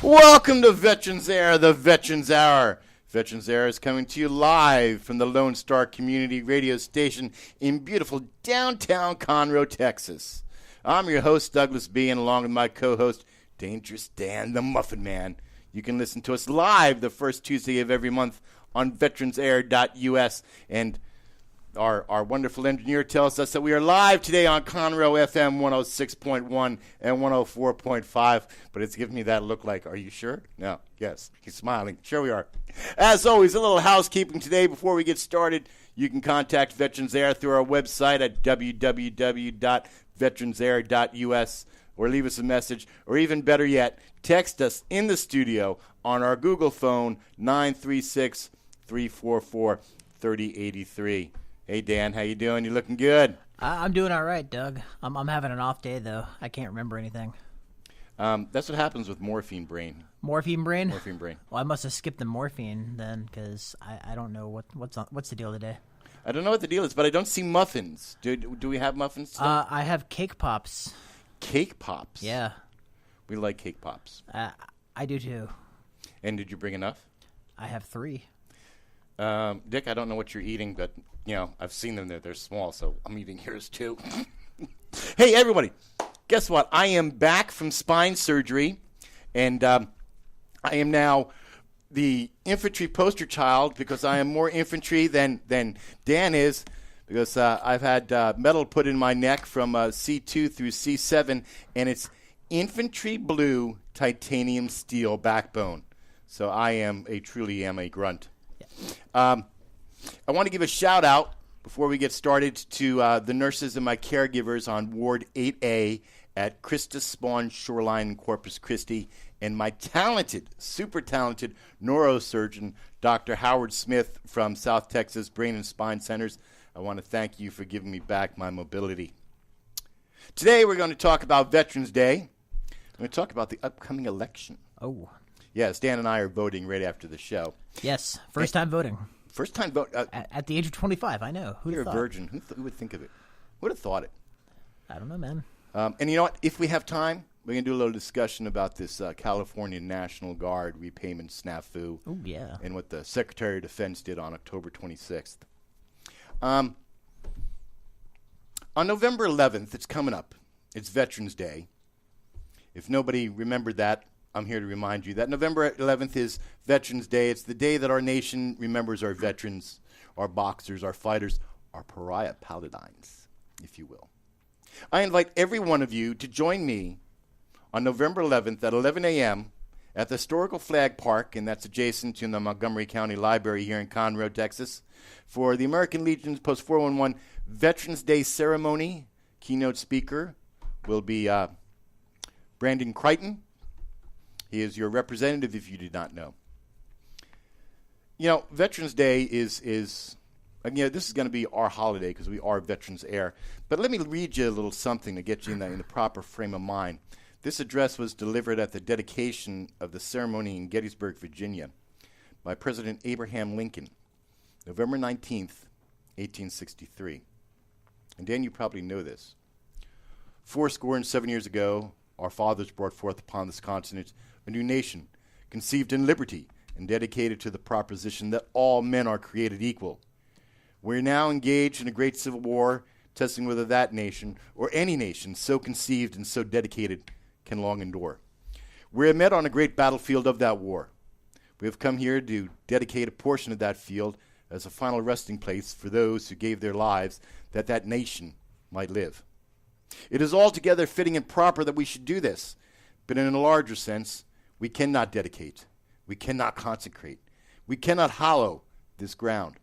Welcome to Veterans Air, the Veterans Hour. Veterans Air is coming to you live from the Lone Star Community Radio Station in beautiful downtown Conroe, Texas. I'm your host, DouglasB, and along with my co-host, Dangerous Dan, the Muffin Man. You can listen to us live the first Tuesday of every month on VeteransAir.us, and our wonderful engineer tells us that we are live today on Conroe FM 106.1 and 104.5, but it's giving me that look like, are you sure? No, yes, he's smiling. Sure we are. As always, a little housekeeping today before we get started. You can contact Veterans Air through our website at www.VeteransAir.us, or leave us a message, or even better yet, text us in the studio on our Google phone, 936-344-3083. Hey, Dan, how you doing? You looking good? I'm doing all right, Doug. I'm having an off day, though. I can't remember anything. That's what happens with morphine brain. Morphine brain? Morphine brain. Well, I must have skipped the morphine then, because I don't know what's the deal today. I don't know what the deal is, but I don't see muffins. Do we have muffins today? I have cake pops. Cake pops? Yeah. We like cake pops. I do, too. And did you bring enough? I have 3. Dick, I don't know what you're eating, but, I've seen them there. They're small, so I'm eating yours, too. Hey, everybody. Guess what? I am back from spine surgery, and I am now the infantry poster child because I am more infantry than Dan is, because I've had metal put in my neck from C2 through C7, and it's infantry blue titanium steel backbone. So I truly am a grunt. I want to give a shout out before we get started to the nurses and my caregivers on Ward 8A at Christus Spawn Shoreline in Corpus Christi, and my super talented neurosurgeon, Dr. Howard Smith from South Texas Brain and Spine Centers. I want to thank you for giving me back my mobility. Today we're going to talk about Veterans Day. We're going to talk about the upcoming election. Oh. Yes, Dan and I are voting right after the show. Yes, first time voting. First time vote. At the age of 25, I know. You're a virgin. Who would think of it? Who would have thought it? I don't know, man. And you know what? If we have time, we're going to do a little discussion about this California National Guard repayment snafu. Oh, yeah. And what the Secretary of Defense did on October 26th. On November 11th, it's coming up. It's Veterans Day. If nobody remembered that, I'm here to remind you that November 11th is Veterans Day. It's the day that our nation remembers our veterans, our boxers, our fighters, our pariah paladins, if you will. I invite every one of you to join me on November 11th at 11 a.m. at the Historical Flag Park, and that's adjacent to the Montgomery County Library here in Conroe, Texas, for the American Legion's Post 411 Veterans Day ceremony. Keynote speaker will be Brandon Crichton. He is your representative if you did not know. Veterans Day is this is going to be our holiday because we are Veterans Air. But let me read you a little something to get you in the proper frame of mind. This address was delivered at the dedication of the ceremony in Gettysburg, Virginia, by President Abraham Lincoln, November 19th, 1863. And Dan, you probably know this. 77 years ago, our fathers brought forth upon this continent a new nation, conceived in liberty and dedicated to the proposition that all men are created equal. We are now engaged in a great civil war, testing whether that nation, or any nation so conceived and so dedicated, can long endure. We are met on a great battlefield of that war. We have come here to dedicate a portion of that field as a final resting place for those who gave their lives that that nation might live. It is altogether fitting and proper that we should do this, but in a larger sense, we cannot dedicate, we cannot consecrate, we cannot hallow this ground.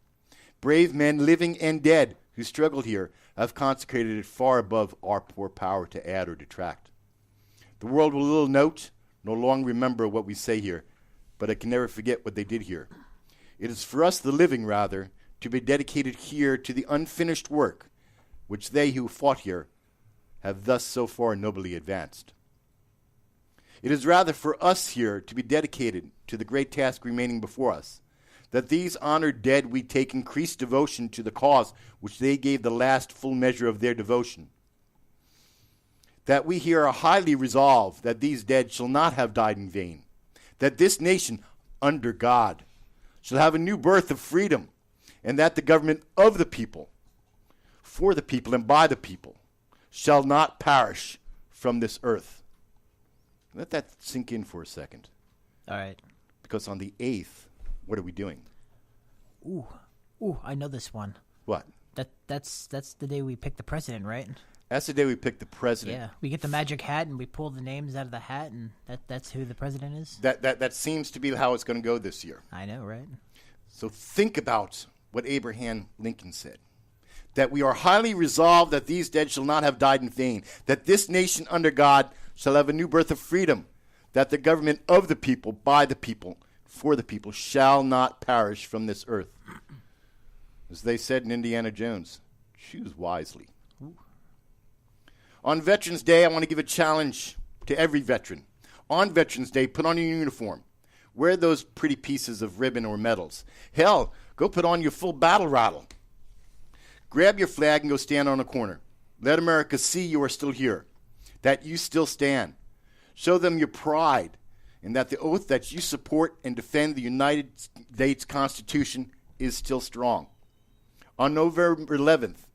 Brave men, living and dead, who struggled here, have consecrated it far above our poor power to add or detract. The world will little note, nor long remember what we say here, but it can never forget what they did here. It is for us, the living, rather, to be dedicated here to the unfinished work, which they who fought here have thus so far nobly advanced. It is rather for us here to be dedicated to the great task remaining before us, that these honored dead we take increased devotion to the cause which they gave the last full measure of their devotion. That we here are highly resolved that these dead shall not have died in vain, that this nation, under God, shall have a new birth of freedom, and that the government of the people, for the people and by the people, shall not perish from this earth. Let that sink in for a second. All right. Because on the 8th, what are we doing? Ooh, I know this one. What? That's the day we pick the president, right? That's the day we pick the president. Yeah, we get the magic hat and we pull the names out of the hat, and that's who the president is. That seems to be how it's going to go this year. I know, right? So think about what Abraham Lincoln said. That we are highly resolved that these dead shall not have died in vain. That this nation under God shall have a new birth of freedom. That the government of the people, by the people, for the people, shall not perish from this earth. As they said in Indiana Jones, choose wisely. Ooh. On Veterans Day, I want to give a challenge to every veteran. On Veterans Day, put on your uniform. Wear those pretty pieces of ribbon or medals. Hell, go put on your full battle rattle. Grab your flag and go stand on a corner. Let America see you are still here, that you still stand. Show them your pride, and that the oath that you support and defend the United States Constitution is still strong. On November 11th,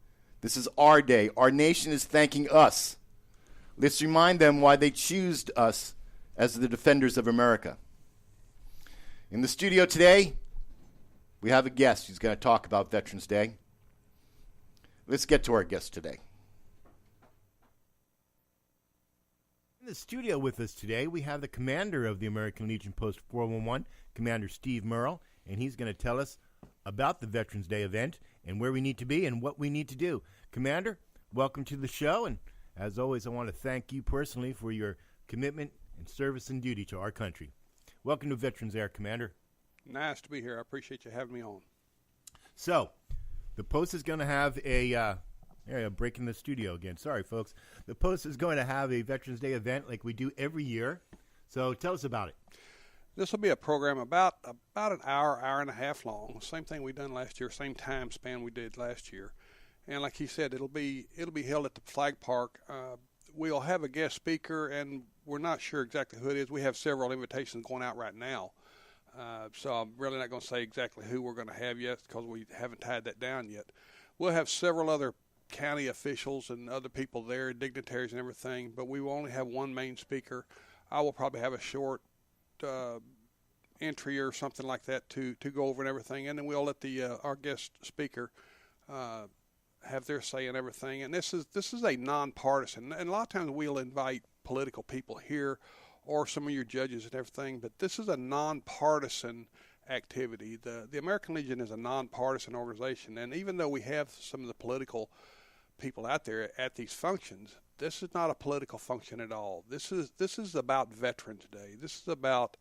this is our day. Our nation is thanking us. Let's remind them why they choose us as the defenders of America. In the studio today, we have a guest who's going to talk about Veterans Day. Let's get to our guest today. In the studio with us today, we have the commander of the American Legion Post 411, Commander Steve Merle, and he's going to tell us about the Veterans Day event and where we need to be and what we need to do. Commander, welcome to the show, and as always, I want to thank you personally for your commitment and service and duty to our country. Welcome to Veterans Air, Commander. Nice to be here. I appreciate you having me on. So, the Post is going to have break in the studio again. Sorry, folks. The Post is going to have a Veterans Day event like we do every year. So tell us about it. This will be a program about an hour and a half long. Same thing we done last year, same time span we did last year. And like he said, it'll be held at the Flag Park. We'll have a guest speaker, and we're not sure exactly who it is. We have several invitations going out right now. So I'm really not going to say exactly who we're going to have yet because we haven't tied that down yet. We'll have several other county officials and other people there, dignitaries and everything, but we will only have one main speaker. I will probably have a short entry or something like that to go over and everything, and then we'll let our guest speaker have their say and everything. And this is a nonpartisan, and a lot of times we'll invite political people here or some of your judges and everything, but this is a nonpartisan activity. The American Legion is a nonpartisan organization, and even though we have some of the political people out there at these functions, this is not a political function at all. This is about Veterans Day. This is about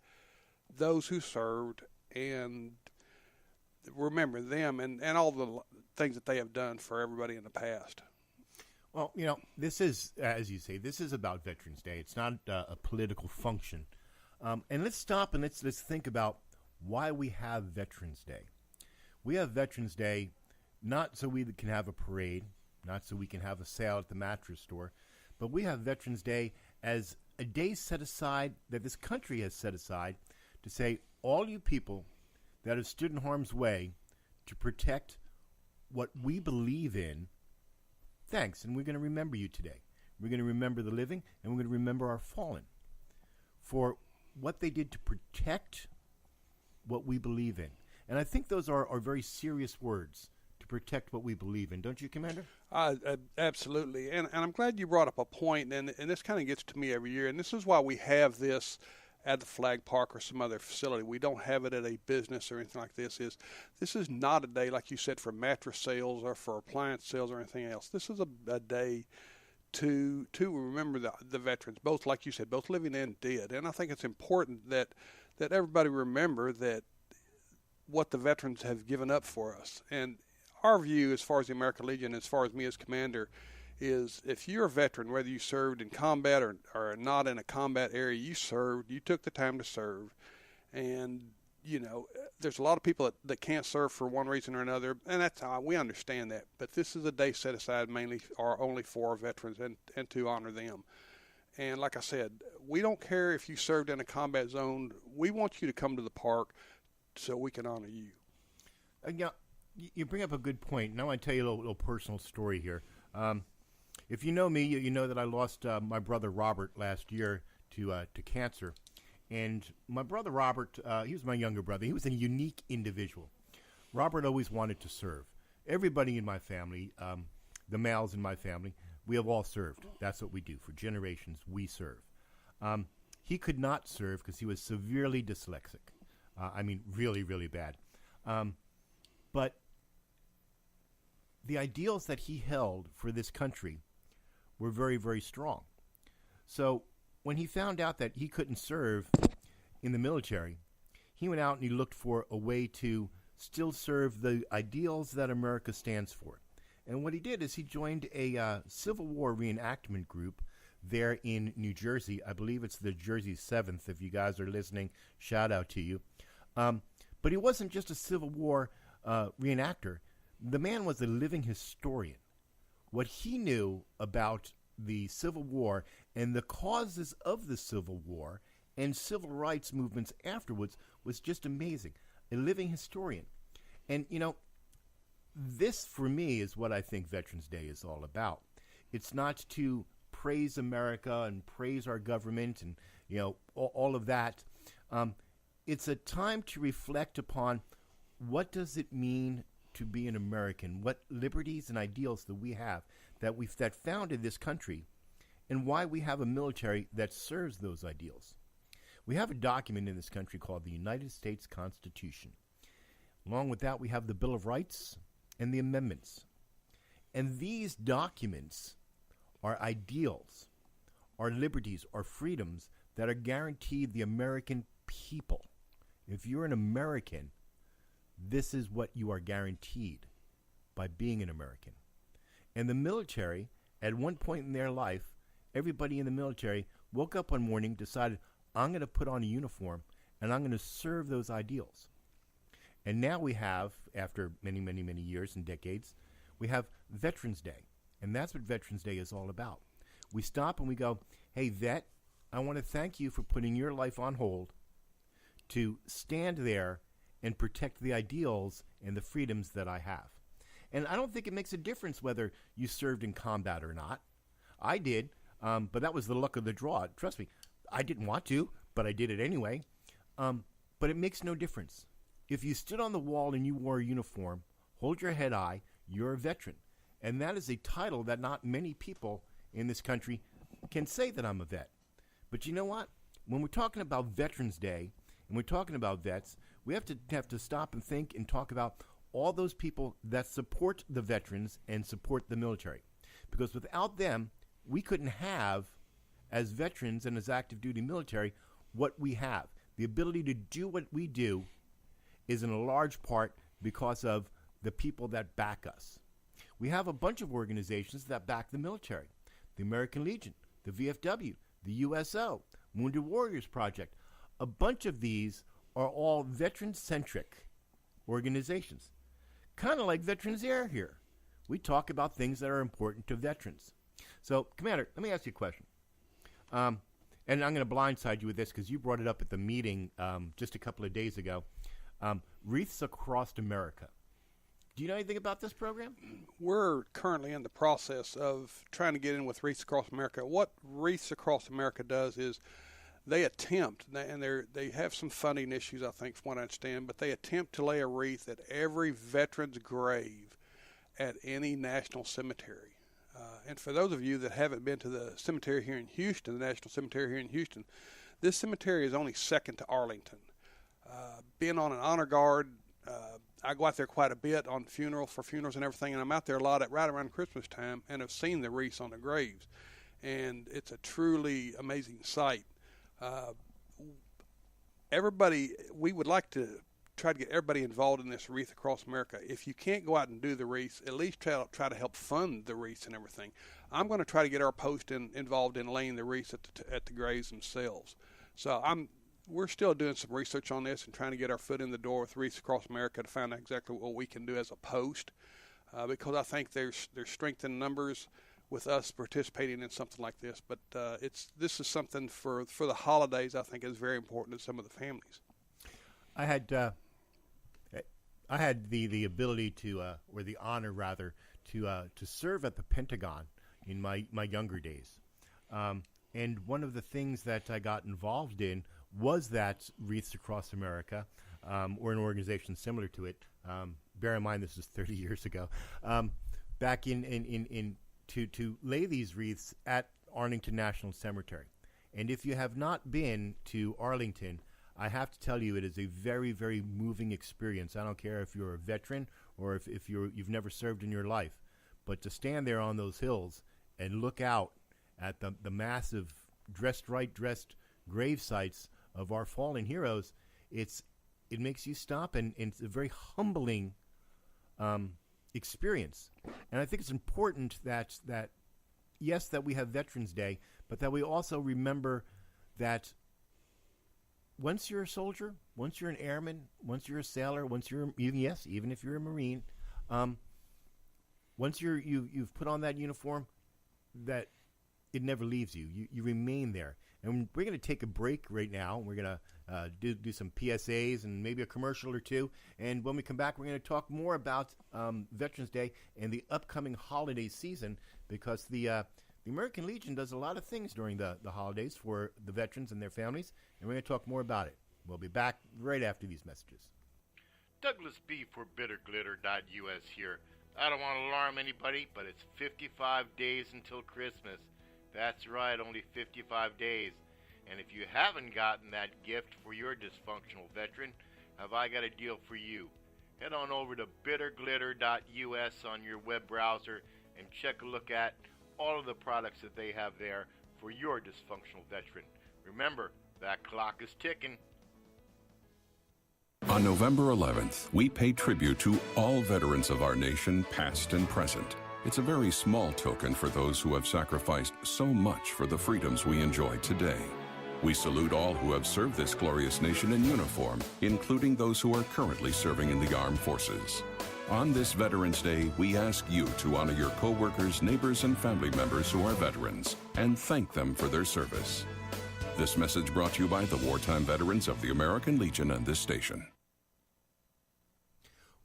those who served and remember them and all the things that they have done for everybody in the past. Well, this is, as you say, this is about Veterans Day. It's not a political function. And let's stop and let's think about why we have Veterans Day. We have Veterans Day not so we can have a parade, not so we can have a sale at the mattress store, but we have Veterans Day as a day set aside, that this country has set aside, to say, all you people that have stood in harm's way to protect what we believe in, thanks, and we're going to remember you today. We're going to remember the living, and we're going to remember our fallen for what they did to protect what we believe in. And I think those are very serious words, to protect what we believe in. Don't you, Commander? Absolutely. And I'm glad you brought up a point, and this kind of gets to me every year, and this is why we have this at the Flag Park or some other facility. We don't have it at a business or anything like this. This is not a day, like you said, for mattress sales or for appliance sales or anything else. This is a day to remember the veterans, both, like you said, both living and dead. And I think it's important that everybody remember that what the veterans have given up for us. And our view as far as the American Legion, as far as me as commander, is if you're a veteran, whether you served in combat or not in a combat area, you served, you took the time to serve. And, there's a lot of people that can't serve for one reason or another, and we understand that. But this is a day set aside mainly or only for our veterans and to honor them. And like I said, we don't care if you served in a combat zone. We want you to come to the park so we can honor you. Yeah, you bring up a good point. Now I want to tell you a little personal story here. If you know me, you know that I lost my brother Robert last year to cancer. And my brother Robert, he was my younger brother. He was a unique individual. Robert always wanted to serve. Everybody in my family, the males in my family, we have all served. That's what we do. For generations, we serve. He could not serve because he was severely dyslexic. I mean, really, really bad. But the ideals that he held for this country were very, very strong. So when he found out that he couldn't serve in the military, he went out and he looked for a way to still serve the ideals that America stands for. And what he did is he joined a Civil War reenactment group there in New Jersey. I believe it's the Jersey 7th. If you guys are listening, shout out to you. But he wasn't just a Civil War reenactor. The man was a living historian. What he knew about the Civil War and the causes of the Civil War and civil rights movements afterwards was just amazing. A living historian. And, you know, this for me is what I think Veterans Day is all about. It's not to praise America and praise our government and, you know, all of that. It's a time to reflect upon what does it mean to be an American, what liberties and ideals that we have that founded this country, and why we have a military that serves those ideals. We have a document in this country called the United States Constitution. Along with that, we have the Bill of Rights and the amendments. And these documents are ideals, are liberties, are freedoms that are guaranteed the American people. If you're an American, this is what you are guaranteed by being an American. And the military, at one point in their life, everybody in the military woke up one morning, decided, I'm going to put on a uniform, and I'm going to serve those ideals. And now we have, after many, many, many years and decades, we have Veterans Day. And that's what Veterans Day is all about. We stop and we go, hey, vet, I want to thank you for putting your life on hold to stand there and protect the ideals and the freedoms that I have. And I don't think it makes a difference whether you served in combat or not. I did, but that was the luck of the draw. Trust me, I didn't want to, but I did it anyway. But it makes no difference. If you stood on the wall and you wore a uniform, hold your head high, you're a veteran. And that is a title that not many people in this country can say that I'm a vet. But you know what? When we're talking about Veterans Day, and we're talking about vets, we have to stop and think and talk about all those people that support the veterans and support the military. Because without them, we couldn't have, as veterans and as active duty military, what we have. The ability to do what we do is in a large part because of the people that back us. We have a bunch of organizations that back the military. The American Legion, the VFW, the USO, Wounded Warriors Project. A bunch of these are all veteran-centric organizations. Kind of like Veterans Air here. We talk about things that are important to veterans. So, Commander, let me ask you a question. And I'm going to blindside you with this because you brought it up at the meeting just a couple of days ago. Wreaths Across America. Do you know anything about this program? We're currently in the process of trying to get in with Wreaths Across America. What Wreaths Across America does is they attempt, and they have some funding issues, I think, from what I understand, but they attempt to lay a wreath at every veteran's grave at any national cemetery. And for those of you that haven't been to the cemetery here in Houston, the National Cemetery here in Houston, this cemetery is only second to Arlington. Being on an honor guard, I go out there quite a bit on for funerals and everything, and I'm out there a lot right around Christmas time, and have seen the wreaths on the graves. And it's a truly amazing sight. We would like to try to get everybody involved in this Wreath Across America. If you can't go out and do the wreaths, at least try to help fund the wreaths and everything. I'm going to try to get our post involved in laying the wreaths at the graves themselves. So we're still doing some research on this and trying to get our foot in the door with Wreaths Across America to find out exactly what we can do as a post, because I think there's strength in numbers with us participating in something like this. But this is something for the holidays. I think is very important to some of the families. I had the ability to, or the honor rather, to serve at the Pentagon in my younger days. And one of the things that I got involved in was that Wreaths Across America, or an organization similar to it. Bear in mind, this is 30 years ago. Back to lay these wreaths at Arlington National Cemetery. And if you have not been to Arlington, I have to tell you, it is a very, very moving experience. I don't care if you're a veteran or if you've never served in your life, but to stand there on those hills and look out at the massive dressed grave sites of our fallen heroes, it makes you stop, and it's a very humbling experience. And I think it's important that yes, that we have Veterans Day, but that we also remember that once you're a soldier, once you're an airman, once you're a sailor, even if you're a Marine, once you've put on that uniform, that it never leaves you. You remain there. And we're going to take a break right now. We're going to do some PSAs and maybe a commercial or two. And when we come back, we're going to talk more about Veterans Day and the upcoming holiday season, because the American Legion does a lot of things during the holidays for the veterans and their families, and we're going to talk more about it. We'll be back right after these messages. DouglasB for VeteransAir.us here. I don't want to alarm anybody, but it's 55 days until Christmas. That's right, only 55 days. And if you haven't gotten that gift for your dysfunctional veteran, have I got a deal for you. Head on over to bitterglitter.us on your web browser and check a look at all of the products that they have there for your dysfunctional veteran. Remember, that clock is ticking. On November 11th, we pay tribute to all veterans of our nation, past and present. It's a very small token for those who have sacrificed so much for the freedoms we enjoy today. We salute all who have served this glorious nation in uniform, including those who are currently serving in the armed forces. On this Veterans Day, we ask you to honor your co-workers, neighbors, and family members who are veterans, and thank them for their service. This message brought to you by the wartime veterans of the American Legion and this station.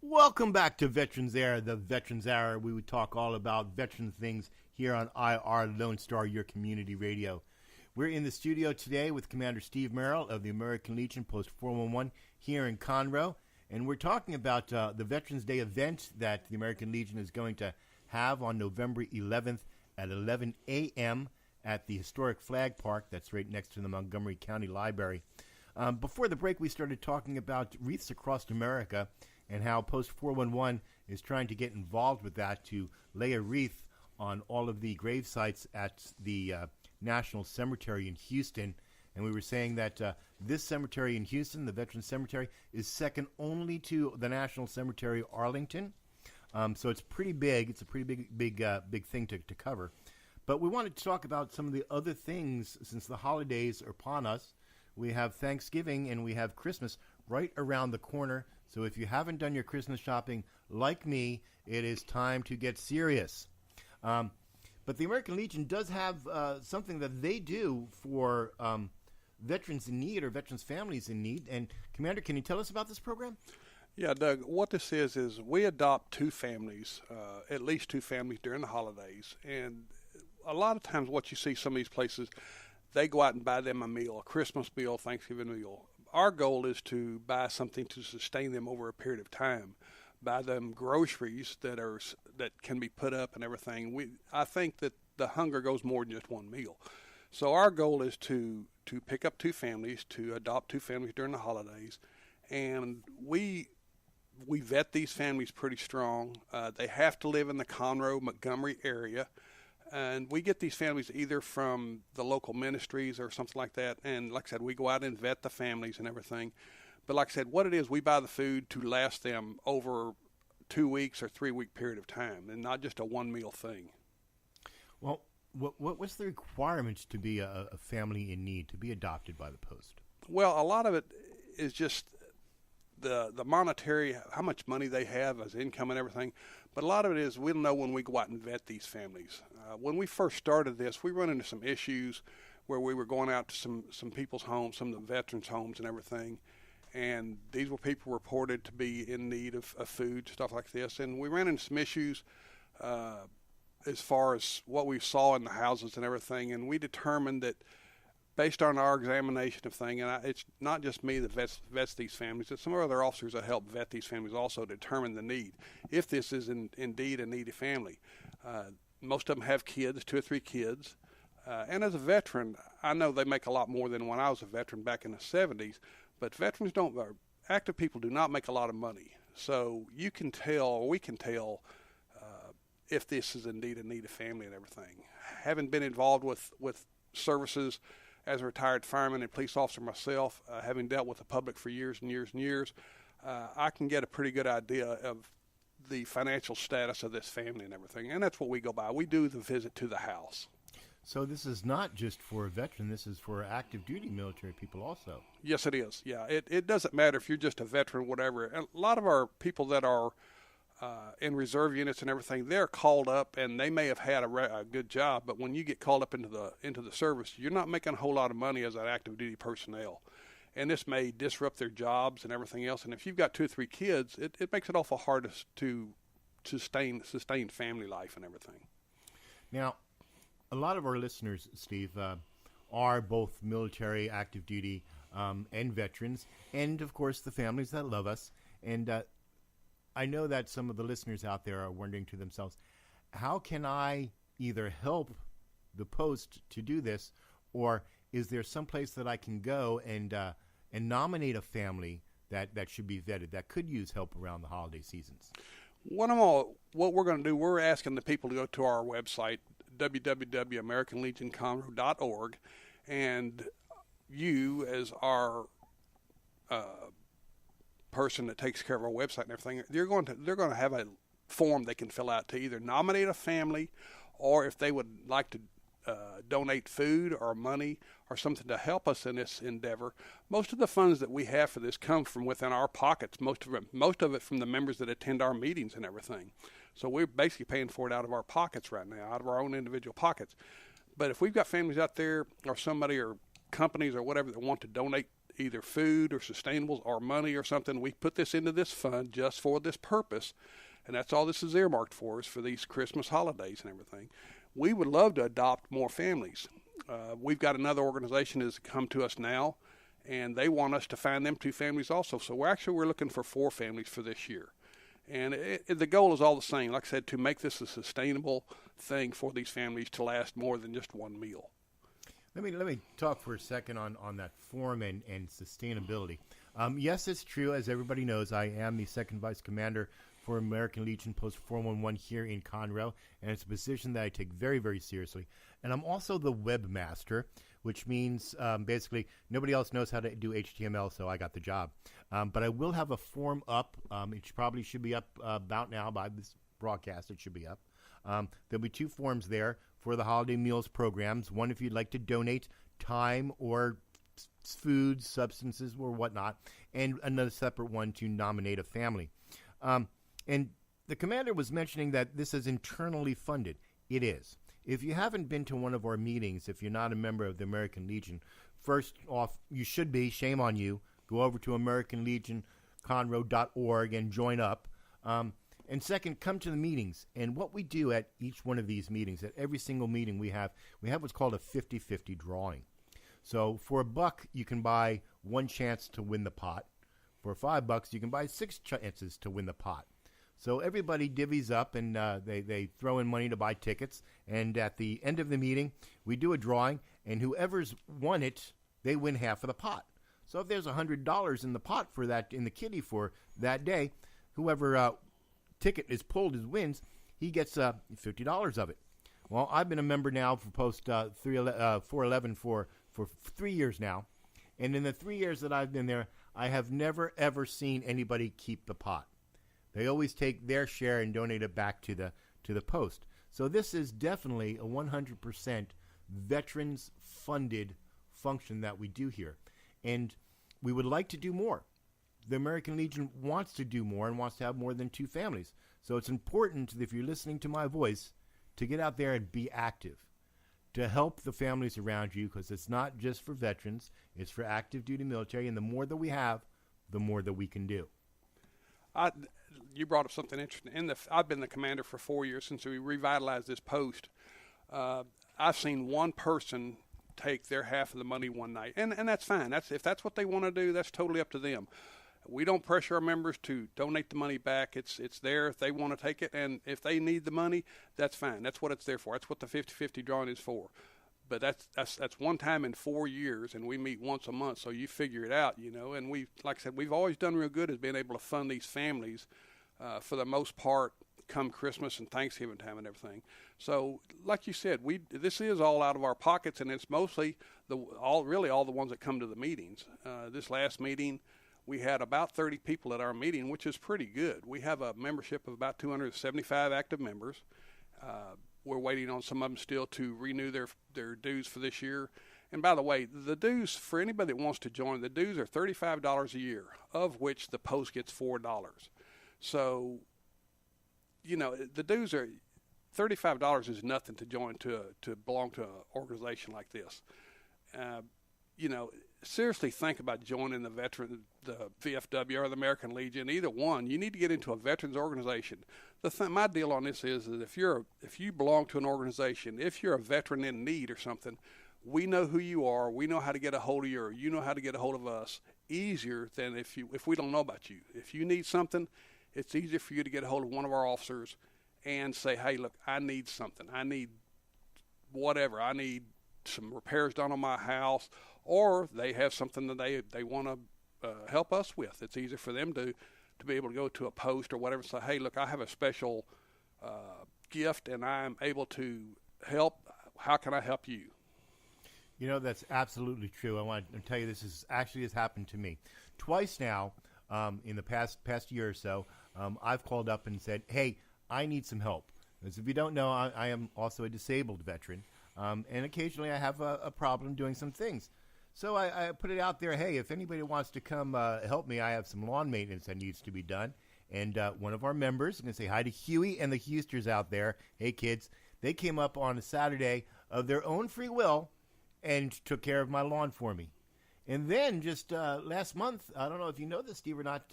Welcome back to Veterans Air, the Veterans Hour. We would talk all about veteran things here on IR Lone Star, your community radio. We're in the studio today with Commander Steve Merrill of the American Legion, Post 411, here in Conroe. And we're talking about the Veterans Day event that the American Legion is going to have on November 11th at 11 a.m. at the historic Flag Park that's right next to the Montgomery County Library. Before the break, we started talking about Wreaths Across America and how Post 411 is trying to get involved with that to lay a wreath on all of the grave sites at the National Cemetery in Houston. And we were saying that this cemetery in Houston, the Veterans Cemetery, is second only to the National Cemetery Arlington. So it's pretty big. It's a pretty big thing to cover. But we wanted to talk about some of the other things since the holidays are upon us. We have Thanksgiving and we have Christmas right around the corner. So if you haven't done your Christmas shopping like me, it is time to get serious. But the American Legion does have something that they do for veterans in need or veterans' families in need. And, Commander, can you tell us about this program? Yeah, Doug, what this is we adopt two families, at least two families during the holidays. And a lot of times what you see some of these places, they go out and buy them a meal, a Christmas meal, Thanksgiving meal. Our goal is to buy something to sustain them over a period of time. Buy them groceries that can be put up and everything. I think that the hunger goes more than just one meal. So our goal is to pick up two families, to adopt two families during the holidays, and we vet these families pretty strong. They have to live in the Conroe, Montgomery area, and we get these families either from the local ministries or something like that. And like I said, we go out and vet the families and everything. But like I said, what it is, we buy the food to last them over 2 weeks or 3 week period of time, and not just a one meal thing. Well, what's the requirements to be a family in need, to be adopted by the post? Well, a lot of it is just the monetary, how much money they have as income and everything. But a lot of it is we don't know when we go out and vet these families. When we first started this, we run into some issues where we were going out to some people's homes, some of the veterans' homes and everything. And these were people reported to be in need of food, stuff like this. And we ran into some issues as far as what we saw in the houses and everything. And we determined that based on our examination of things, and it's not just me that vets these families, it's some other officers that help vet these families also determine the need, if this is indeed a needy family. Most of them have kids, 2 or 3 kids. And as a veteran, I know they make a lot more than when I was a veteran back in the 70s, but veterans active people do not make a lot of money. So you can tell, or we can tell, if this is indeed a needy family and everything. Having been involved with services as a retired fireman and police officer myself, having dealt with the public for years and years and years, I can get a pretty good idea of the financial status of this family and everything. And that's what we go by. We do the visit to the house. So this is not just for a veteran. This is for active duty military people also. Yes, it is. Yeah, it doesn't matter if you're just a veteran, whatever. And a lot of our people that are in reserve units and everything, they're called up and they may have had a good job, but when you get called up into the service, you're not making a whole lot of money as an active duty personnel. And this may disrupt their jobs and everything else. And if you've got 2 or 3 kids, it makes it awful hard to sustain family life and everything. Now, a lot of our listeners, Steve, are both military, active duty, and veterans, and of course the families that love us. And I know that some of the listeners out there are wondering to themselves, how can I either help the post to do this, or is there some place that I can go and nominate a family that should be vetted, that could use help around the holiday seasons? What we're going to do, we're asking the people to go to our website, www.americanlegionconroe.org, and you, as our person that takes care of our website and everything, they're going to have a form they can fill out to either nominate a family, or if they would like to donate food or money or something to help us in this endeavor. Most of the funds that we have for this come from within our pockets. Most of it from the members that attend our meetings and everything. So we're basically paying for it out of our pockets right now, out of our own individual pockets. But if we've got families out there, or somebody, or companies or whatever, that want to donate either food or sustainables or money or something, we put this into this fund just for this purpose, and that's all this is earmarked for, is for these Christmas holidays and everything. We would love to adopt more families. We've got another organization that's come to us now, and they want us to find them 2 families also. So we're looking for 4 families for this year. And the goal is all the same, like I said, to make this a sustainable thing for these families to last more than just one meal. Let me talk for a second on that form and sustainability. Yes, it's true. As everybody knows, I am the 2nd Vice Commander for American Legion Post 411 here in Conroe, and it's a position that I take very, very seriously. And I'm also the webmaster, which means basically nobody else knows how to do HTML, so I got the job. But I will have a form up. It probably should be up about now by this broadcast. It should be up. There'll be 2 forms there for the holiday meals programs. One if you'd like to donate time or food, substances, or whatnot, and another separate one to nominate a family. And the commander was mentioning that this is internally funded. It is. If you haven't been to one of our meetings, if you're not a member of the American Legion, first off, you should be. Shame on you. Go over to AmericanLegionConroe.org and join up. And second, come to the meetings. And what we do at each one of these meetings, at every single meeting we have what's called a 50-50 drawing. So for $1, you can buy 1 chance to win the pot. For $5, you can buy 6 chances to win the pot. So everybody divvies up, and they throw in money to buy tickets. And at the end of the meeting, we do a drawing, and whoever's won it, they win half of the pot. So if there's $100 in the pot for that, in the kitty for that day, whoever ticket is pulled as wins, he gets $50 of it. Well, I've been a member now for Post 411 for 3 years now, and in the 3 years that I've been there, I have never ever seen anybody keep the pot. They always take their share and donate it back to the post. So this is definitely a 100% veterans-funded function that we do here, and we would like to do more. the American Legion wants to do more and wants to have more than 2 families. So it's important, if you're listening to my voice, to get out there and be active, to help the families around you, because it's not just for veterans, it's for active duty military, and the more that we have, the more that we can do. You brought up something interesting. I've been the commander for 4 years since we revitalized this post. I've seen one person take their half of the money one night, and that's fine. If that's what they want to do, that's totally up to them. We don't pressure our members to donate the money back. It's there if they want to take it, and if they need the money, that's fine. That's what it's there for. That's what the 50-50 drawing is for. But that's one time in 4 years, and we meet once a month, so you figure it out, And we, like I said, we've always done real good as being able to fund these families for the most part come Christmas and Thanksgiving time and everything. So, like you said, this is all out of our pockets, and it's mostly all the ones that come to the meetings. This last meeting, we had about 30 people at our meeting, which is pretty good. We have a membership of about 275 active members. We're waiting on some of them still to renew their dues for this year. And by the way, the dues, for anybody that wants to join, the dues are $35 a year, of which the post gets $4. So, the dues are $35 is nothing to join to belong to an organization like this. Seriously think about joining the VFW or the American Legion, either one. You need to get into a veterans organization. My deal on this is that if you belong to an organization, if you're a veteran in need or something, we know who you are. We know how to get a hold of you, or you know how to get a hold of us easier than if we don't know about you. If you need something, it's easier for you to get a hold of one of our officers and say, hey, look, I need something. I need whatever. I need some repairs done on my house, or they have something that they want to help us with. It's easier for them to be able to go to a post or whatever and say, hey, look, I have a special gift and I'm able to help. How can I help you? That's absolutely true. I want to tell you this has happened to me twice now in the past year or so. I've called up and said, hey, I need some help. Because if you don't know, I am also a disabled veteran. And occasionally I have a problem doing some things. So I put it out there, hey, if anybody wants to come help me, I have some lawn maintenance that needs to be done. And one of our members, I'm going to say hi to Huey and the Housters out there. Hey, kids, they came up on a Saturday of their own free will and took care of my lawn for me. And then just last month, I don't know if you know this, Steve, or not,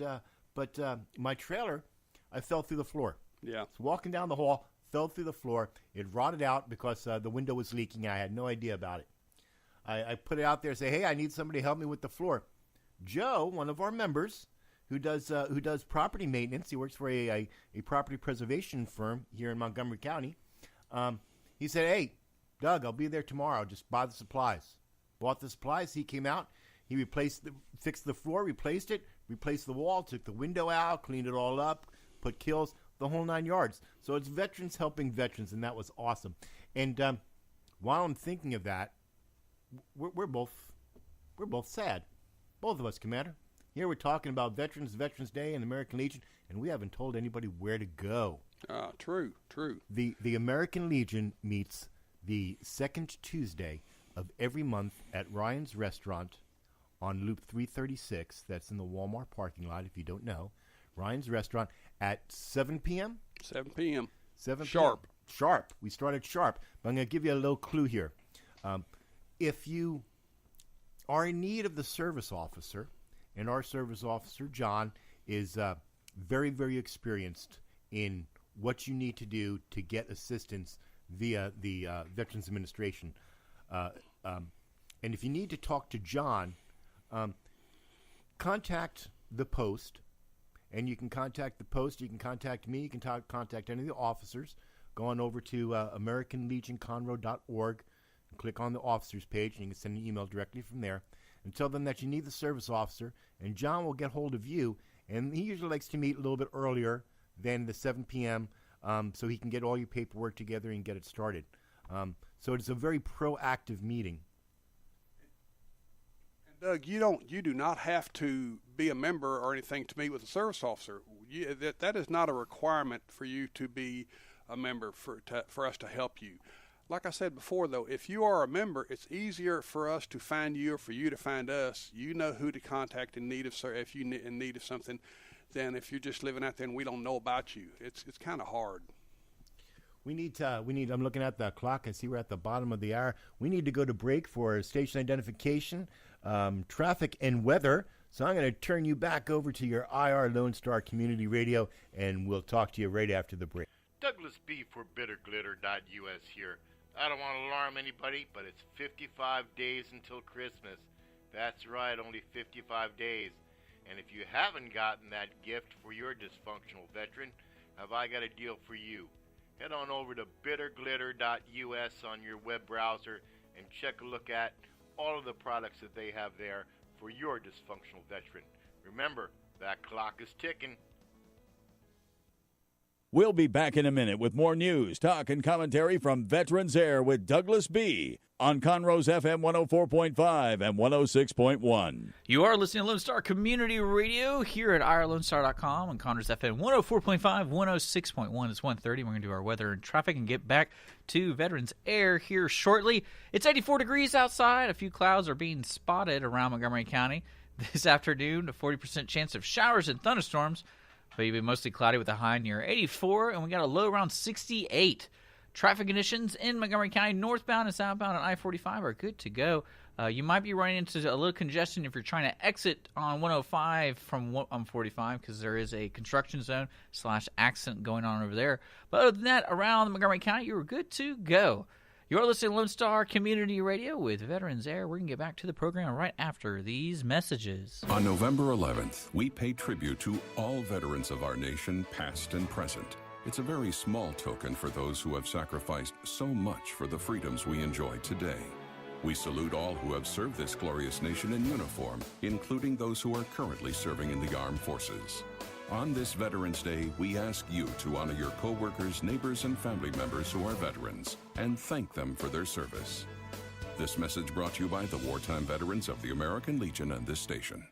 but my trailer, I fell through the floor. Yeah. So walking down the hall, fell through the floor. It rotted out because the window was leaking. I had no idea about it. I put it out there and say, hey, I need somebody to help me with the floor. Joe, one of our members, who does property maintenance, he works for a property preservation firm here in Montgomery County. He said, hey, Doug, I'll be there tomorrow. Just buy the supplies. Bought the supplies. He came out. He fixed the floor, replaced it, replaced the wall, took the window out, cleaned it all up, put kills, the whole 9 yards. So it's veterans helping veterans, and that was awesome. And while I'm thinking of that, we're both sad. Both of us, Commander. Here we're talking about Veterans Day, and American Legion, and we haven't told anybody where to go. True. The American Legion meets the second Tuesday of every month at Ryan's Restaurant on Loop 336. That's in the Walmart parking lot, if you don't know. Ryan's Restaurant at 7 p.m.? 7 p.m. 7 Sharp. p.m. Sharp. We started sharp. But I'm going to give you a little clue here. If you are in need of the service officer, and our service officer, John, is very, very experienced in what you need to do to get assistance via the Veterans Administration. And if you need to talk to John, contact the Post. And you can contact the Post, you can contact me, you can contact any of the officers. Go on over to AmericanLegionConroe.org, and click on the officers page, and you can send an email directly from there. And tell them that you need the service officer, and John will get hold of you. And he usually likes to meet a little bit earlier than the 7 p.m., so he can get all your paperwork together and get it started. So it's a very proactive meeting. Doug, you do not have to be a member or anything to meet with a service officer. That is not a requirement for you to be a member for us to help you. Like I said before, though, if you are a member, it's easier for us to find you or for you to find us. You know who to contact in need of in need of something, than if you're just living out there and we don't know about you. It's kind of hard. We need. I'm looking at the clock. I see we're at the bottom of the hour. We need to go to break for station identification, traffic, and weather. So I'm going to turn you back over to your IR Lone Star Community Radio, and we'll talk to you right after the break. DouglasB for VeteransAir.us here. I don't want to alarm anybody, but it's 55 days until Christmas. That's right, only 55 days. And if you haven't gotten that gift for your dysfunctional veteran, have I got a deal for you. Head on over to bitterglitter.us on your web browser and check a look at all of the products that they have there for your dysfunctional veteran. Remember, that clock is ticking. We'll be back in a minute with more news, talk, and commentary from Veterans Air with DouglasB on Conroe's FM 104.5 and 106.1. You are listening to Lone Star Community Radio here at irlonestar.com on Conroe's FM 104.5, 106.1. It's 1:30. We're going to do our weather and traffic and get back to Veterans Air here shortly. It's 84 degrees outside. A few clouds are being spotted around Montgomery County this afternoon. A 40% chance of showers and thunderstorms. But you'll be mostly cloudy with a high near 84, and we got a low around 68. Traffic conditions in Montgomery County, northbound and southbound on I-45 are good to go. You might be running into a little congestion if you're trying to exit on 105 from 45 because there is a construction zone / accident going on over there. But other than that, around Montgomery County, you're good to go. You're listening to Lone Star Community Radio with Veterans Air. We're going to get back to the program right after these messages. On November 11th, we pay tribute to all veterans of our nation, past and present. It's a very small token for those who have sacrificed so much for the freedoms we enjoy today. We salute all who have served this glorious nation in uniform, including those who are currently serving in the armed forces. On this Veterans Day, we ask you to honor your co-workers, neighbors, and family members who are veterans, and thank them for their service. This message brought to you by the wartime veterans of the American Legion and this station.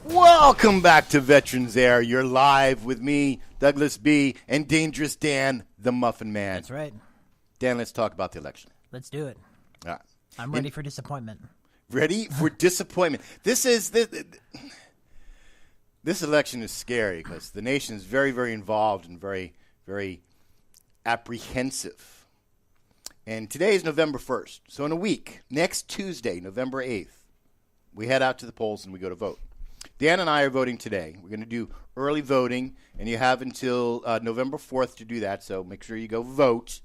Welcome back to Veterans Air. You're live with me, DouglasB, and Dangerous Dan, the Muffin Man. That's right. Dan, let's talk about the election. Let's do it. All right. I'm ready for disappointment. Ready for disappointment. This election is scary because the nation is very, very involved and very, very apprehensive. And today is November 1st. So in a week, next Tuesday, November 8th, we head out to the polls and we go to vote. Dan and I are voting today. We're going to do early voting, and you have until November 4th to do that, so make sure you go vote.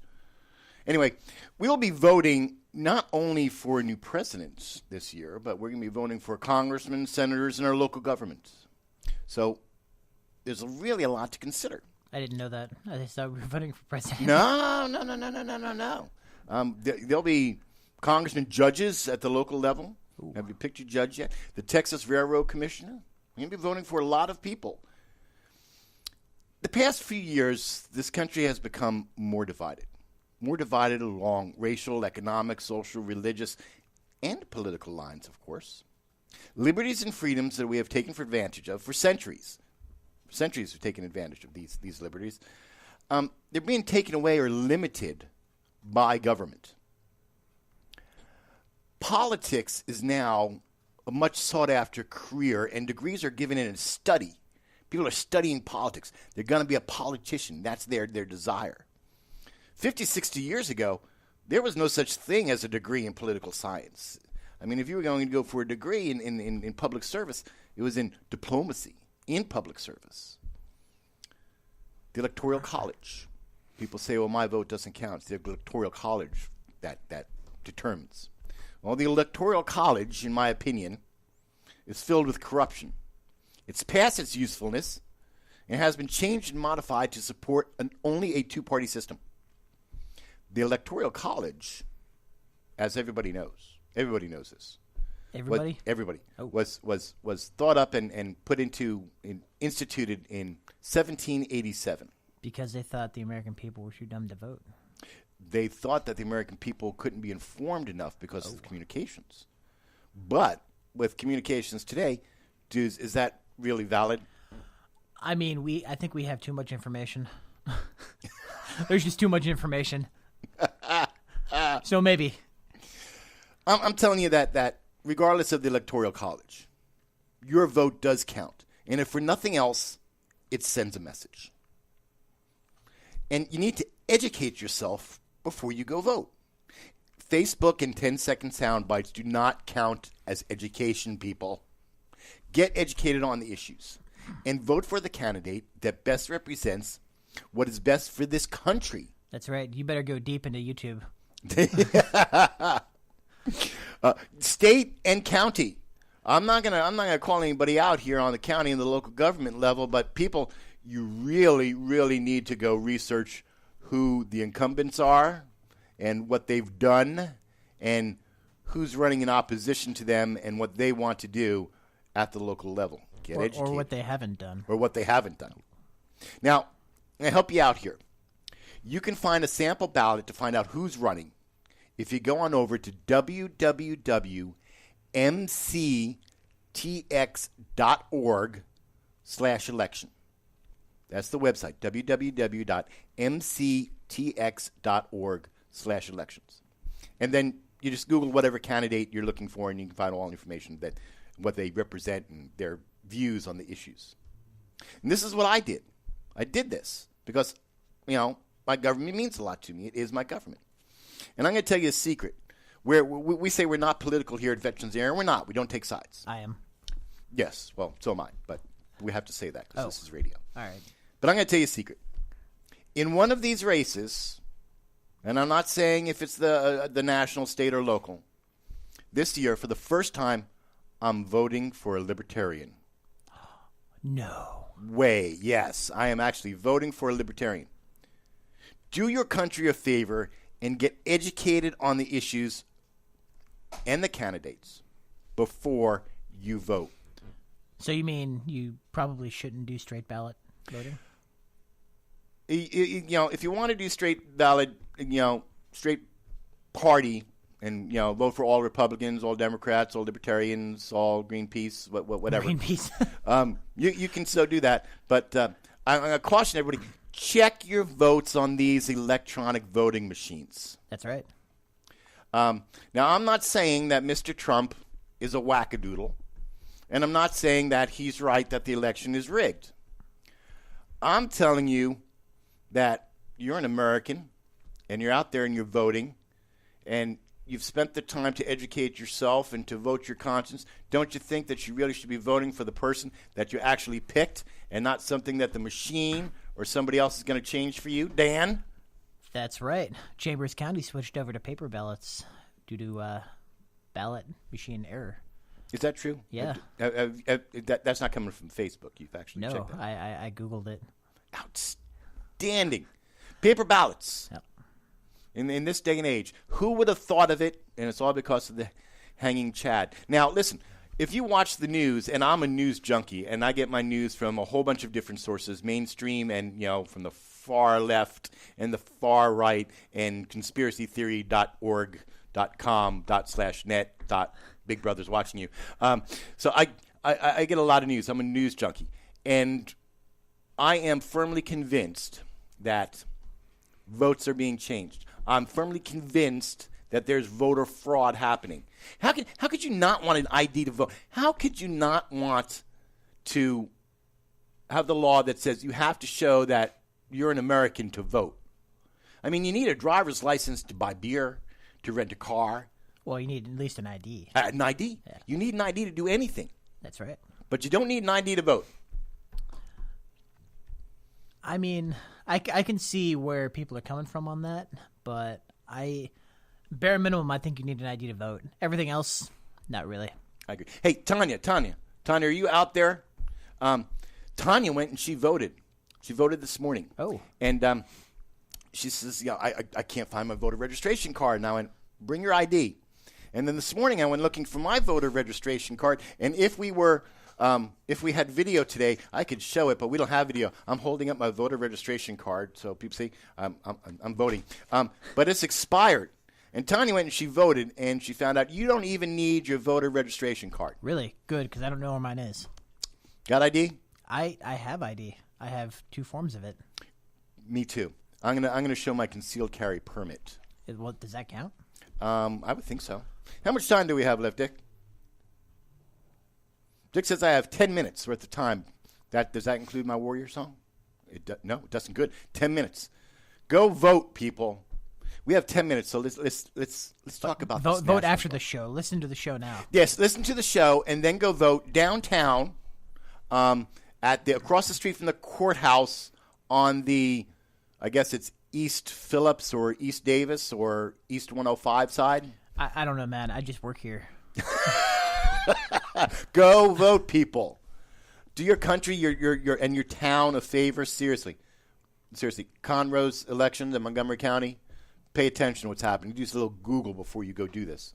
Anyway, we'll be voting not only for new presidents this year, but we're going to be voting for congressmen, senators, and our local governments. So there's really a lot to consider. I didn't know that. I just thought we were voting for president. No. There'll be congressmen, judges at the local level. Ooh. Have you picked your judge yet? The Texas Railroad Commissioner. We're going to be voting for a lot of people. The past few years, this country has become more divided along racial, economic, social, religious, and political lines, of course. Liberties and freedoms that we have taken for advantage of for centuries. Centuries we've taken advantage of these liberties. They're being taken away or limited by government. Politics is now a much sought-after career, and degrees are given in a study. People are studying politics. They're going to be a politician. That's their desire. 50, 60 years ago, there was no such thing as a degree in political science. I mean, if you were going to go for a degree in public service, it was in diplomacy, in public service. The Electoral College. People say, well, my vote doesn't count. It's the Electoral College that determines. Well, the Electoral College, in my opinion, is filled with corruption. It's past its usefulness and has been changed and modified to support only a two-party system. The Electoral College, as everybody knows this. Everybody? Everybody. Oh. Was thought up and instituted in 1787. Because they thought the American people were too dumb to vote. They thought that the American people couldn't be informed enough because of communications. But with communications today, is that really valid? I mean, I think we have too much information. There's just too much information. So maybe. I'm telling you that regardless of the Electoral College, your vote does count. And if for nothing else, it sends a message. And you need to educate yourself before you go vote. Facebook and 10-second sound bites do not count as education, people. Get educated on the issues and vote for the candidate that best represents what is best for this country. That's right. You better go deep into YouTube. State and county. I'm not gonna call anybody out here on the county and the local government level, but people, you really, really need to go research who the incumbents are and what they've done and who's running in opposition to them and what they want to do at the local level. Get educated. Or what they haven't done. Or what they haven't done. Now, I'm going to help you out here. You can find a sample ballot to find out who's running if you go on over to www.mctx.org/election. That's the website, www.mctx.org/elections. And then you just Google whatever candidate you're looking for, and you can find all information that what they represent and their views on the issues. And this is what I did. I did this because, my government means a lot to me. It is my government. And I'm going to tell you a secret. We say we're not political here at Veterans Air, and we're not. We don't take sides. I am. Yes, well, so am I. But we have to say that because this is radio. All right. But I'm going to tell you a secret. In one of these races, and I'm not saying if it's the national, state, or local, this year, for the first time, I'm voting for a libertarian. No way. Yes, I am actually voting for a libertarian. Do your country a favor and get educated on the issues and the candidates before you vote. So you mean you probably shouldn't do straight ballot voting? If you want to do straight ballot, straight party, and vote for all Republicans, all Democrats, all Libertarians, all Greenpeace, whatever. Greenpeace. You can still do that, but I'm going to caution everybody: check your votes on these electronic voting machines. That's right. Now, I'm not saying that Mr. Trump is a wackadoodle, and I'm not saying that he's right that the election is rigged. I'm telling you that you're an American, and you're out there and you're voting, and you've spent the time to educate yourself and to vote your conscience. Don't you think that you really should be voting for the person that you actually picked and not something that the machine or somebody else is going to change for you? Dan? That's right. Chambers County switched over to paper ballots due to ballot machine error. Is that true? Yeah. That's not coming from Facebook. You've actually checked that. No, I Googled it. Outstanding. Paper ballots. Yep. In this day and age, who would have thought of it? And it's all because of the hanging Chad. Now, listen, if you watch the news, and I'm a news junkie, and I get my news from a whole bunch of different sources, mainstream and, from the far left and the far right and conspiracytheory.org.com/net. Big Brother's watching you. So I get a lot of news. I'm a news junkie. And I am firmly convinced that votes are being changed. I'm firmly convinced that there's voter fraud happening. How could you not want an ID to vote? How could you not want to have the law that says you have to show that you're an American to vote? I mean, you need a driver's license to buy beer, to rent a car. Well, you need at least an ID. An ID? Yeah. You need an ID to do anything. That's right. But you don't need an ID to vote. I mean, I can see where people are coming from on that, but bare minimum, I think you need an ID to vote. Everything else, not really. I agree. Hey, Tanya, are you out there? Tanya went and she voted. She voted this morning. Oh. And she says, I can't find my voter registration card. And I went, bring your ID. And then this morning I went looking for my voter registration card. And if we had video today, I could show it, but we don't have video. I'm holding up my voter registration card so people see I'm voting. But it's expired. And Tanya went and she voted, and she found out you don't even need your voter registration card. Really? Good, because I don't know where mine is. Got ID? I have ID. I have 2 forms of it. Me too. I'm gonna show my concealed carry permit. Well, does that count? I would think so. How much time do we have left, Dick? Dick says I have 10 minutes worth of time. Does that include my Warrior song? No, it doesn't. Good. 10 minutes. Go vote, people. We have 10 minutes, so let's talk about this. Vote after the show. Listen to the show now. Yes, listen to the show and then go vote downtown, across the street from the courthouse on the, I guess it's East Phillips or East Davis or East 105 side. I don't know, man. I just work here. Go vote, people. Do your country, and your town a favor. Seriously. Conroe's elections in Montgomery County. Pay attention to what's happening. Do just a little Google before you go do this.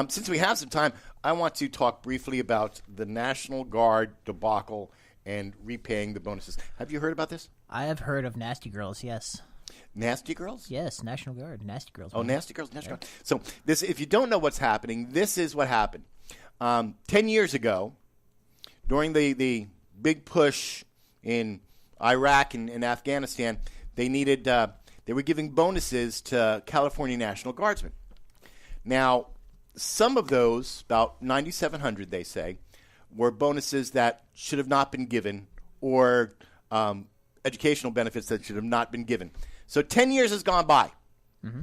Since we have some time, I want to talk briefly about the National Guard debacle and repaying the bonuses. Have you heard about this? I have heard of Nasty Girls, yes. Nasty Girls? Yes, National Guard, Nasty Girls. Oh, Nasty Girls, National Guard. So this, if you don't know what's happening, this is what happened. 10 years ago, during the big push in Iraq and Afghanistan, they were giving bonuses to California National Guardsmen. Now, some of those, about 9,700, they say, were bonuses that should have not been given or educational benefits that should have not been given. So 10 years has gone by. Mm-hmm.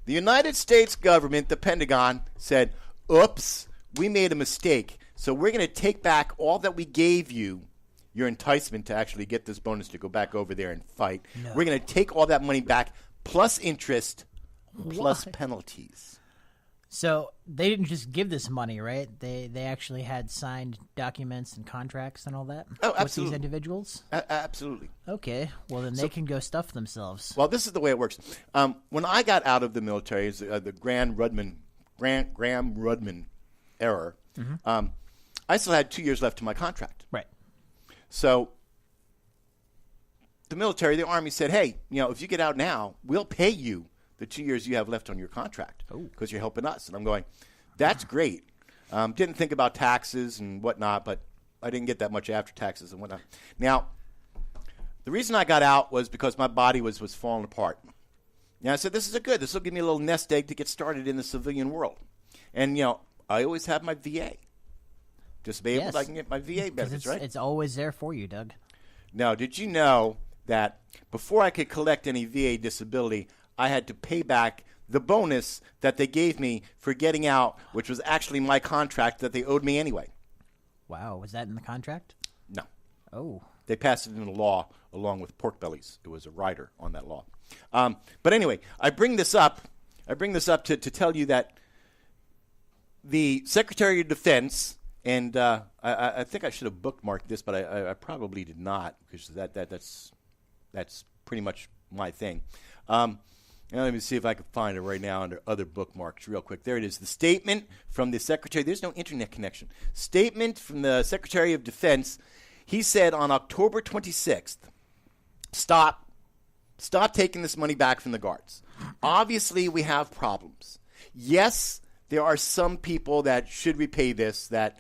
The United States government, the Pentagon, said, oops, we made a mistake. So we're going to take back all that we gave you, your enticement to actually get this bonus to go back over there and fight. No. We're going to take all that money back, plus interest, plus penalties. So they didn't just give this money, right? They actually had signed documents and contracts and all that? Oh, absolutely. With these individuals? Absolutely. Okay. Well, then they can go stuff themselves. Well, this is the way it works. When I got out of the military, the Graham Rudman era, mm-hmm. I still had 2 years left to my contract. Right. So the military, the Army said, hey, if you get out now, we'll pay you the 2 years you have left on your contract because you're helping us. And I'm going, that's great. Didn't think about taxes and whatnot, but I didn't get that much after taxes and whatnot. Now, the reason I got out was because my body was falling apart. And I said, this will give me a little nest egg to get started in the civilian world. And, I always have my VA. Just be able I can get my VA benefits, right? It's always there for you, Doug. Now, did you know that before I could collect any VA disability, I had to pay back the bonus that they gave me for getting out, which was actually my contract that they owed me anyway. Wow. Was that in the contract? No. Oh. They passed it into law along with pork bellies. It was a rider on that law. But anyway, I bring this up to tell you that the Secretary of Defense, and I think I should have bookmarked this, but I probably did not because that's pretty much my thing. Now let me see if I can find it right now under other bookmarks real quick. There it is. The statement from the Secretary. There's no internet connection. Statement from the Secretary of Defense. He said on October 26th, stop taking this money back from the guards. Obviously, we have problems. Yes, there are some people that should repay this, that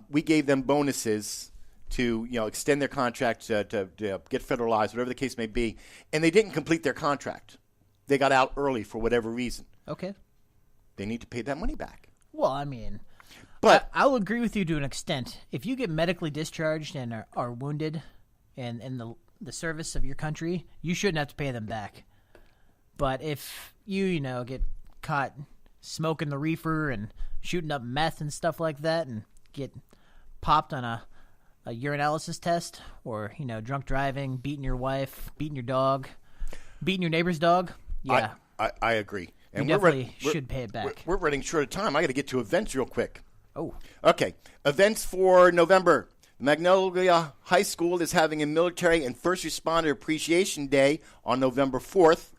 we gave them bonuses to extend their contract to get federalized, whatever the case may be, and they didn't complete their contract. They got out early for whatever reason. Okay. They need to pay that money back. Well, I mean, but I'll agree with you to an extent. If you get medically discharged and are wounded in the service of your country, you shouldn't have to pay them back. But if you get caught smoking the reefer and shooting up meth and stuff like that and get popped on a urinalysis test or, drunk driving, beating your wife, beating your dog, beating your neighbor's dog, yeah. I agree. And you definitely should pay it back. We're running short of time. I got to get to events real quick. Oh. Okay. Events for November. Magnolia High School is having a Military and First Responder Appreciation Day on November 4th.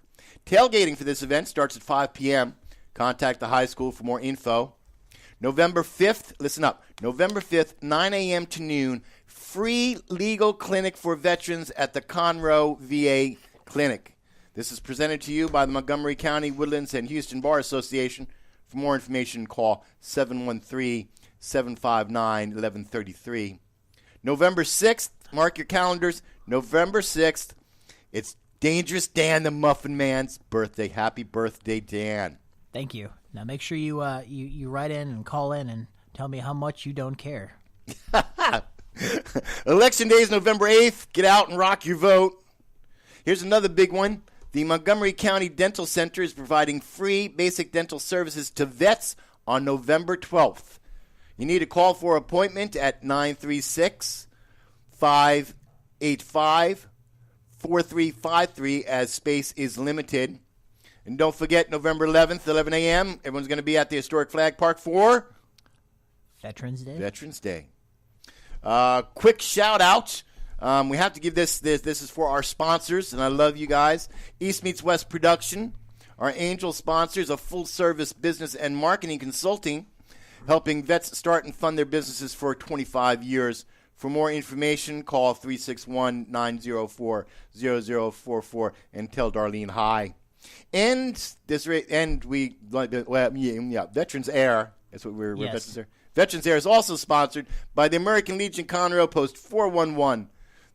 Tailgating for this event starts at 5 p.m. Contact the high school for more info. November 5th, listen up, November 5th, 9 a.m. to noon, free legal clinic for veterans at the Conroe VA Clinic. This is presented to you by the Montgomery County, Woodlands, and Houston Bar Association. For more information, call 713-759-1133. November 6th, mark your calendars, November 6th, it's Dangerous Dan the Muffin Man's birthday. Happy birthday, Dan. Thank you. Now make sure you you write in and call in and tell me how much you don't care. Election Day is November 8th. Get out and rock your vote. Here's another big one. The Montgomery County Dental Center is providing free basic dental services to vets on November 12th. You need to call for an appointment at 936-585-4353 as space is limited. And don't forget, November 11th, 11 a.m., everyone's going to be at the Historic Flag Park for Veterans Day. Veterans Day. Quick shout out. We have to give this is for our sponsors, and I love you guys. East Meets West Production, our angel sponsors, a full-service business and marketing consulting, helping vets start and fund their businesses for 25 years. For more information, call 361-904-0044 and tell Darlene hi. And Veterans Air. That's what we're yes. Veterans Air. Veterans Air is also sponsored by the American Legion Conroe Post 411.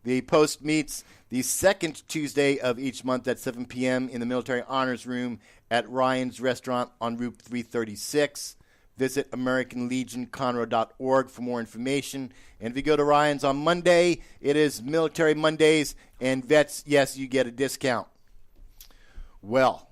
The Post meets the second Tuesday of each month at 7 p.m. in the Military Honors Room at Ryan's Restaurant on Route 336. Visit AmericanLegionConroe.org for more information. And if you go to Ryan's on Monday, it is Military Mondays, and vets, yes, you get a discount. Well,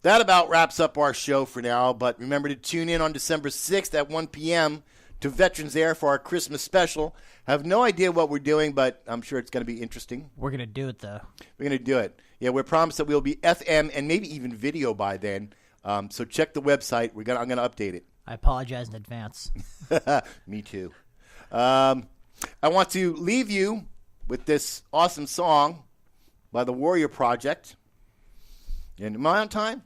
that about wraps up our show for now, but remember to tune in on December 6th at 1 p.m. to Veterans Air for our Christmas special. I have no idea what we're doing, but I'm sure it's going to be interesting. We're going to do it, though. We're going to do it. Yeah, we're promised that we'll be FM and maybe even video by then. So check the website. I'm going to update it. I apologize in advance. Me too. I want to leave you with this awesome song by the Warrior Project. And am I on time?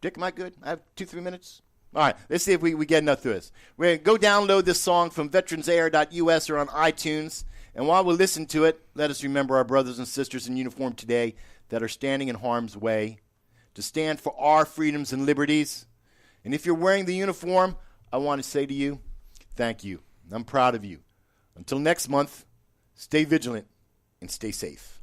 Dick, am I good? I have 2-3 minutes? All right, let's see if we get enough through this. We're going to go download this song from VeteransAir.us or on iTunes. And while we listen to it, let us remember our brothers and sisters in uniform today that are standing in harm's way to stand for our freedoms and liberties. And if you're wearing the uniform, I want to say to you, thank you. I'm proud of you. Until next month, stay vigilant and stay safe.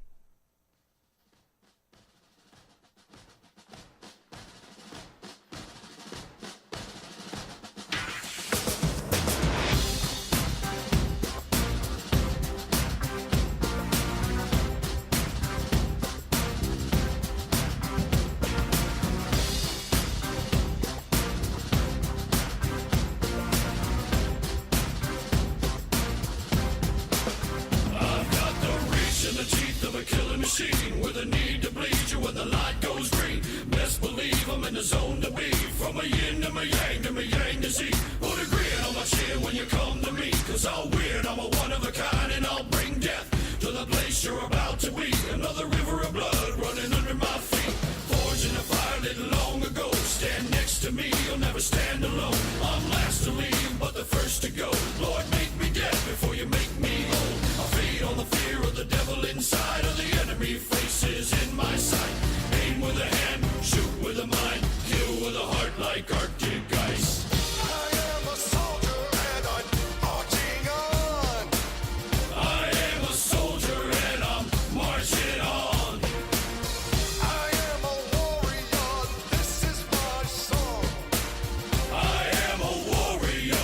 Machine with a need to bleed you when the light goes green. Best believe I'm in the zone to be. From a yin to my yang to my yang to Z. Put a grin on my chin when you come to me. Cause I'll win, I'm a one of a kind, and I'll bring death to the place you're about to be. Another river of blood running under my feet. Forged in a fire lit long ago. Stand next to me, you'll never stand alone. I'm last to leave, but the first to go. Lord, make me dead before you make me whole. I feed on the fear of the devil inside of the enemy faces in my sight. Aim with a hand, shoot with a mind, kill with a heart like Arctic ice. I am a soldier and I'm marching on. I am a soldier and I'm marching on. I am a warrior, this is my song. I am a warrior.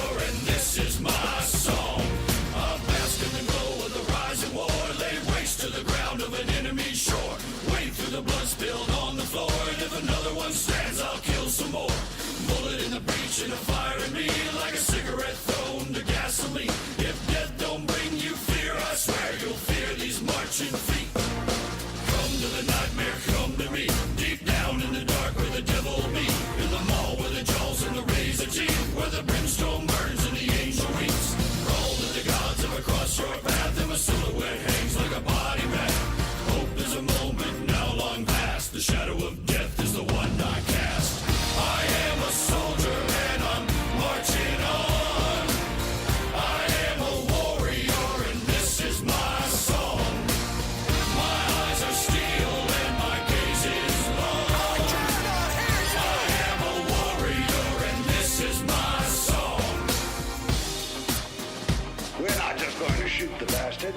shoot the bastard.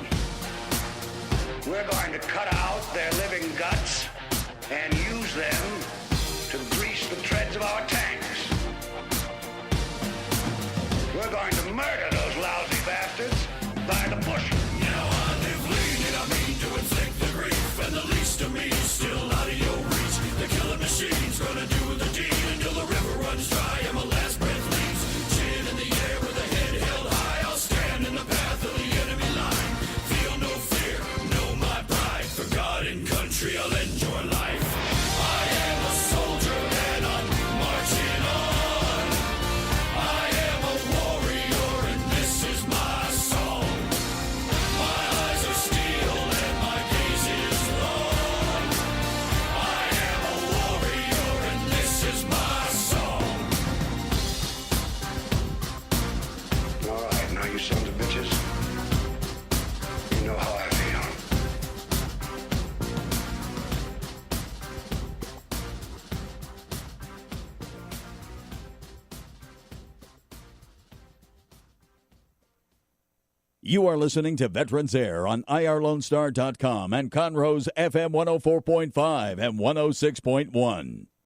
We're going to cut out their living guts and use them to grease the treads of our tanks. We're going to murder those lousy bastards by the bushel. Now I live lean and I mean to inflict the grief, and the least of me is still out of your reach. The killing machine's gonna do the deed until the river runs dry and my last breath leaves. Chin in the air with a head held high, I'll stand in the path of the enemy line. Feel no fear, know my pride. For God and country, I'll enjoy life. I am a soldier and I'm marching on. I am a warrior and this is my song. My eyes are steel and my gaze is long. I am a warrior and this is my song. All right, now you sons of bitches, you know how I feel. You are listening to Veterans Air on IRLoneStar.com and Conroe's FM 104.5 and 106.1.